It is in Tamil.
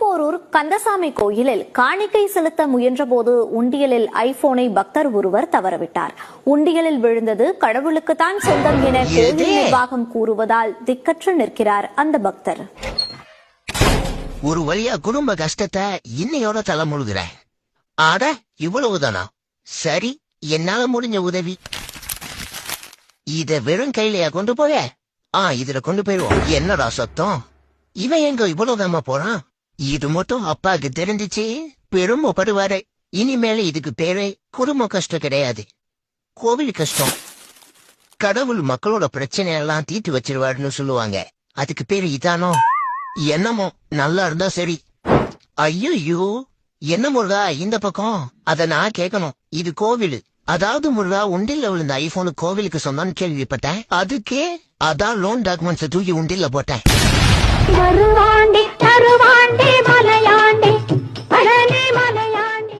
திருப்போரூர் கந்தசாமி கோயிலில் காணிக்கை செலுத்த முயன்றபோது உண்டியலில் ஐபோனை பக்தர் ஒருவர் தவறவிட்டார். உண்டியலில் விழுந்தது கடவுளுக்குத்தான் சொந்தம் என கோயில் நிர்வாகம் கூறுவதால் திக்கற்று நிற்கிறார் அந்த பக்தர். ஒரு வழியா குடும்ப கஷ்டத்தை இன்னையோட தலைமுழுகிற. ஆட இவ்வளவுதானா? சரி, என்னால முடிஞ்ச உதவி. இத வெறும் கையிலையா கொண்டு போய? இதுல கொண்டு போயிருவோம். என்னடா சத்தம்? இவன் எங்க இவ்வளவுதாம போறான்? இது மட்டும் அப்பாவுக்கு தெரிஞ்சிச்சு பெருமைப்படுவாரு. இனிமேல இதுக்கு பேரே குடும்ப கஷ்டம் கிடையாது, கோவில் கஷ்டம். கடவுள் மக்களோட பிரச்சனை எல்லாம் தீர்த்து வச்சிருவாருன்னு சொல்லுவாங்க. அதுக்கு பேரு இதானோ? என்னமோ, நல்லா இருந்தா சரி. ஐயோ, என்ன முருகா இந்த பக்கம்? அத நான் கேட்கணும். இது கோவில். அதாவது முருகா, உண்டில விழுந்த ஐபோனு கோவிலுக்கு சொன்னான்னு கேள்விப்பட்டேன். அதுக்கே அதான் லோன் டாக்குமெண்ட்ஸ் தூக்கி உண்டில போட்டேன்.